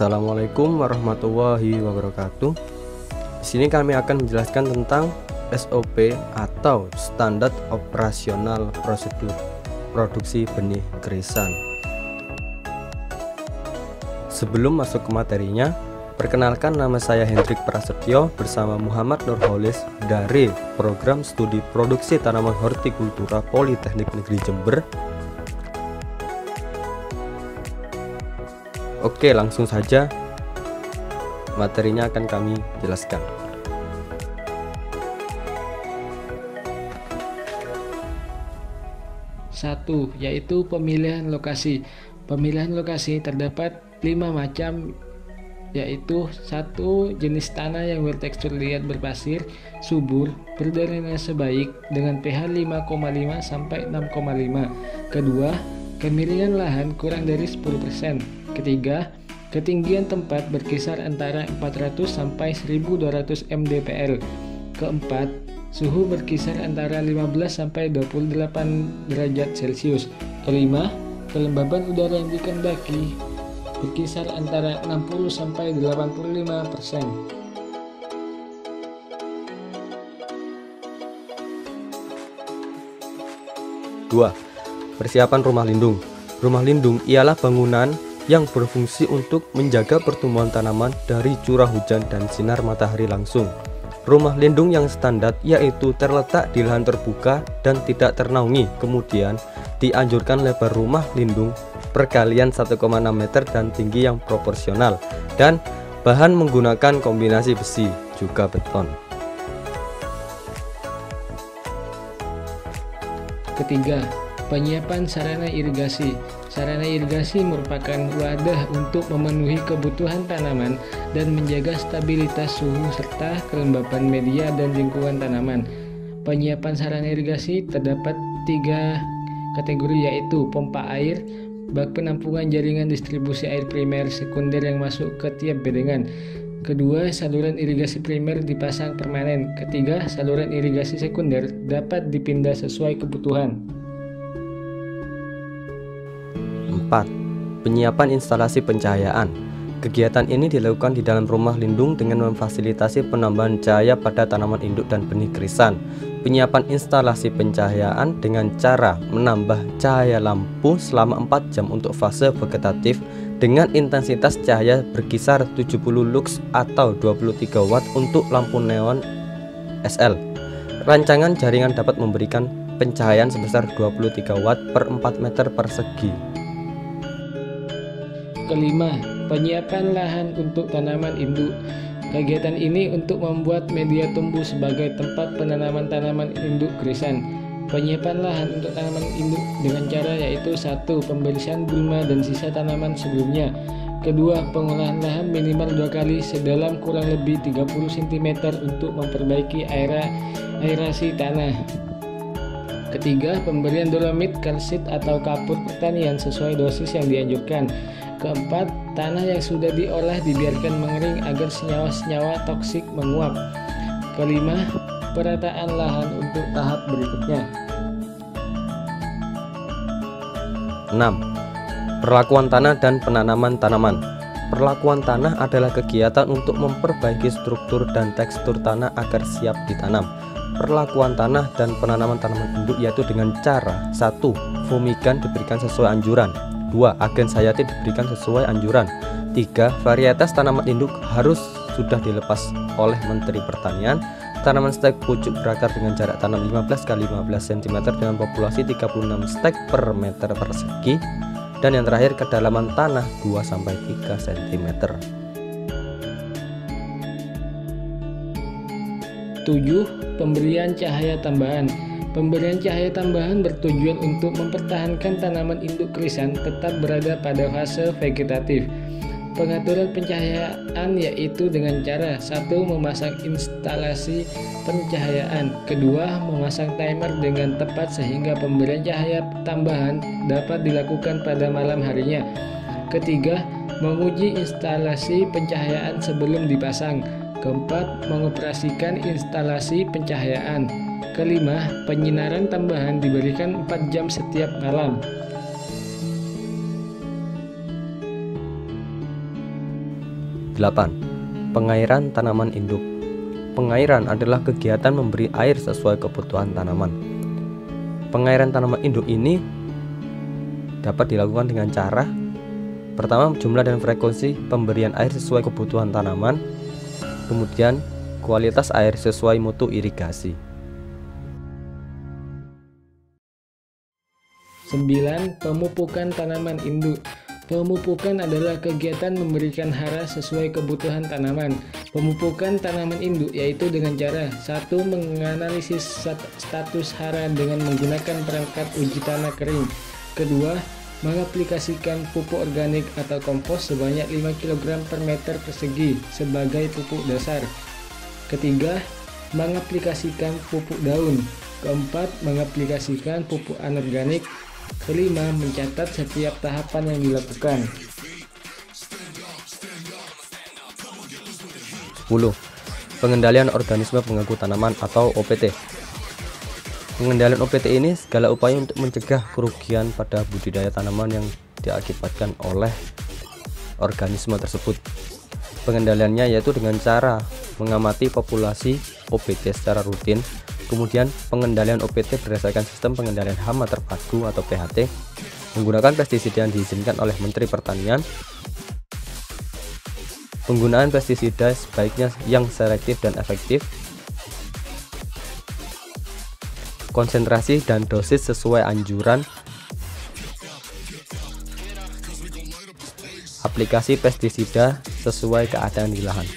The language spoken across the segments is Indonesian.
Assalamualaikum warahmatullahi wabarakatuh. Di sini kami akan menjelaskan tentang SOP atau Standar Operasional Prosedur Produksi Benih Krisan. Sebelum masuk ke materinya, perkenalkan nama saya Hendrik Prasetyo bersama Muhammad Nurholis dari Program Studi Produksi Tanaman Hortikultura Politeknik Negeri Jember. Oke, langsung saja materinya akan kami jelaskan. Satu, yaitu pemilihan lokasi. Pemilihan lokasi terdapat 5 macam, yaitu 1. Jenis tanah yang bertekstur liat berpasir, subur, berdrainase baik dengan pH 5,5 sampai 6,5. Kedua, kemiringan lahan kurang dari 10%. Ketiga, ketinggian tempat berkisar antara 400 sampai 1200 mdpl. Keempat, suhu berkisar antara 15 sampai 28 derajat Celcius. Kelima, kelembaban udara yang dikehendaki berkisar antara 60 sampai 85%. Dua, persiapan rumah lindung. Rumah lindung ialah bangunan yang berfungsi untuk menjaga pertumbuhan tanaman dari curah hujan dan sinar matahari langsung. Rumah lindung yang standar yaitu terletak di lahan terbuka dan tidak ternaungi. Kemudian dianjurkan lebar rumah lindung perkalian 1,6 meter dan tinggi yang proporsional, dan bahan menggunakan kombinasi besi juga beton. Ketiga, penyiapan sarana irigasi. Sarana irigasi merupakan wadah untuk memenuhi kebutuhan tanaman dan menjaga stabilitas suhu serta kelembapan media dan lingkungan tanaman. Penyiapan sarana irigasi terdapat 3 kategori, yaitu pompa air, bak penampungan jaringan distribusi air primer sekunder yang masuk ke tiap bedengan. Kedua, saluran irigasi primer dipasang permanen. Ketiga, saluran irigasi sekunder dapat dipindah sesuai kebutuhan. 4. Penyiapan instalasi pencahayaan. Kegiatan ini dilakukan di dalam rumah lindung dengan memfasilitasi penambahan cahaya pada tanaman induk dan benih krisan. Penyiapan instalasi pencahayaan dengan cara menambah cahaya lampu selama 4 jam untuk fase vegetatif dengan intensitas cahaya berkisar 70 lux atau 23 watt untuk lampu neon SL. Rancangan jaringan dapat memberikan pencahayaan sebesar 23 watt per 4 meter persegi. Kelima, penyiapan lahan untuk tanaman induk. Kegiatan ini untuk membuat media tumbuh sebagai tempat penanaman tanaman induk krisan. Penyiapan lahan untuk tanaman induk dengan cara yaitu 1. Pembersihan gulma dan sisa tanaman sebelumnya. Kedua, pengolahan lahan minimal 2 kali sedalam kurang lebih 30 cm untuk memperbaiki aerasi tanah. Ketiga, pemberian dolomit, kalsit atau kapur pertanian sesuai dosis yang dianjurkan. Keempat, tanah yang sudah diolah dibiarkan mengering agar senyawa-senyawa toksik menguap. Kelima, perataan lahan untuk tahap berikutnya. 6. Perlakuan tanah dan penanaman tanaman. Perlakuan tanah adalah kegiatan untuk memperbaiki struktur dan tekstur tanah agar siap ditanam. Perlakuan tanah dan penanaman tanaman induk yaitu dengan cara 1. Fumigan diberikan sesuai anjuran. 2. Agen sayati diberikan sesuai anjuran. 3. Varietas tanaman induk harus sudah dilepas oleh Menteri Pertanian. Tanaman stek pucuk berakar dengan jarak tanam 15 x 15 cm dengan populasi 36 stek per meter persegi. Dan yang terakhir, kedalaman tanah 2-3 cm. 7. Pemberian cahaya tambahan. Pemberian cahaya tambahan bertujuan untuk mempertahankan tanaman induk krisan tetap berada pada fase vegetatif. Pengaturan pencahayaan yaitu dengan cara 1. Memasang instalasi pencahayaan. Kedua, memasang timer dengan tepat sehingga pemberian cahaya tambahan dapat dilakukan pada malam harinya. Ketiga, menguji instalasi pencahayaan sebelum dipasang. Keempat, mengoperasikan instalasi pencahayaan. Kelima, penyinaran tambahan diberikan 4 jam setiap malam. 8. Pengairan tanaman induk. Pengairan adalah kegiatan memberi air sesuai kebutuhan tanaman. Pengairan tanaman induk ini dapat dilakukan dengan cara: pertama, jumlah dan frekuensi pemberian air sesuai kebutuhan tanaman, kemudian kualitas air sesuai mutu irigasi. 9. Pemupukan tanaman induk. Pemupukan adalah kegiatan memberikan hara sesuai kebutuhan tanaman. Pemupukan tanaman induk yaitu dengan cara: 1. Menganalisis status hara dengan menggunakan perangkat uji tanah kering. Kedua, mengaplikasikan pupuk organik atau kompos sebanyak 5 kg per meter persegi sebagai pupuk dasar. Ketiga, mengaplikasikan pupuk daun. Keempat, mengaplikasikan pupuk anorganik. Kelima, mencatat setiap tahapan yang dilakukan. 10. Pengendalian organisme pengganggu tanaman atau OPT. Pengendalian OPT ini segala upaya untuk mencegah kerugian pada budidaya tanaman yang diakibatkan oleh organisme tersebut. Pengendaliannya yaitu dengan cara mengamati populasi OPT secara rutin. Kemudian pengendalian OPT berdasarkan sistem pengendalian hama terpadu atau PHT, menggunakan pestisida yang diizinkan oleh Menteri Pertanian. Penggunaan pestisida sebaiknya yang selektif dan efektif. Konsentrasi dan dosis sesuai anjuran. Aplikasi pestisida sesuai keadaan di lahan.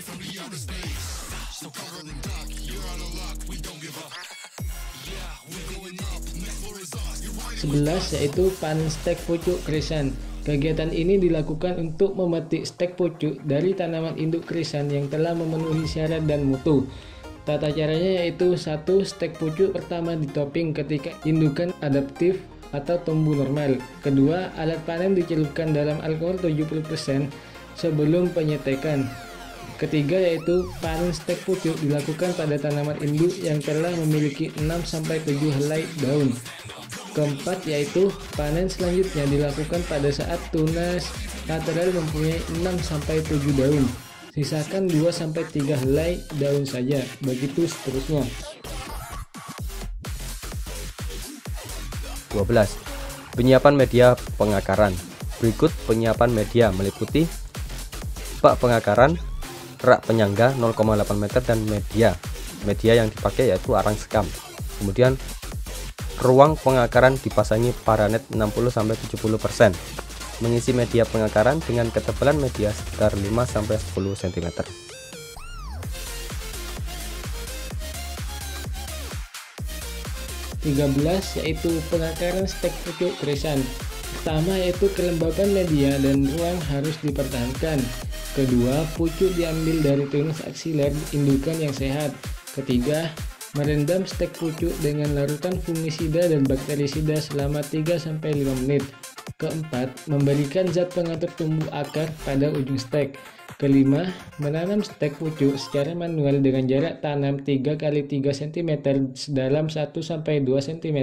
11 yaitu panen stek pucuk krisan. Kegiatan ini dilakukan untuk memetik stek pucuk dari tanaman induk krisan yang telah memenuhi syarat dan mutu. Tata caranya yaitu: 1. Stek pucuk pertama ditoping ketika indukan adaptif atau tumbuh normal. Kedua, alat panen dicelupkan dalam alkohol 70% sebelum penyetekan. Ketiga yaitu panen stek pucuk dilakukan pada tanaman induk yang telah memiliki 6-7 helai daun. Keempat yaitu panen selanjutnya dilakukan pada saat tunas lateral mempunyai 6-7 daun. Sisakan 2-3 helai daun saja, begitu seterusnya. 12. Penyiapan media pengakaran. Berikut penyiapan media meliputi bak pengakaran, rak penyangga 0,8 meter dan media yang dipakai yaitu arang sekam. Kemudian ruang pengakaran dipasangi paranet 60-70%. Mengisi media pengakaran dengan ketebalan media sekitar 5-10 cm. 13 yaitu pengakaran stek pucuk krisan. Pertama yaitu kelembapan media dan ruang harus dipertahankan. Kedua, pucuk diambil dari tunas aksiler indukan yang sehat. Ketiga, merendam stek pucuk dengan larutan fungisida dan bakterisida selama 3-5 menit. Keempat, memberikan zat pengatur tumbuh akar pada ujung stek. Kelima, menanam stek pucuk secara manual dengan jarak tanam 3x3 cm sedalam 1-2 cm.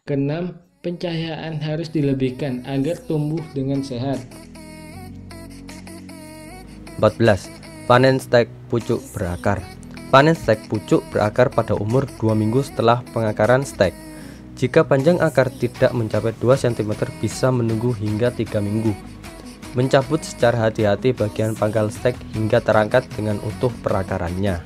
Keenam, pencahayaan harus dilebihkan agar tumbuh dengan sehat. 14. Panen stek pucuk berakar. Panen stek pucuk berakar pada umur 2 minggu setelah pengakaran stek. Jika panjang akar tidak mencapai 2 cm bisa menunggu hingga 3 minggu. Mencabut secara hati-hati bagian pangkal stek hingga terangkat dengan utuh perakarannya.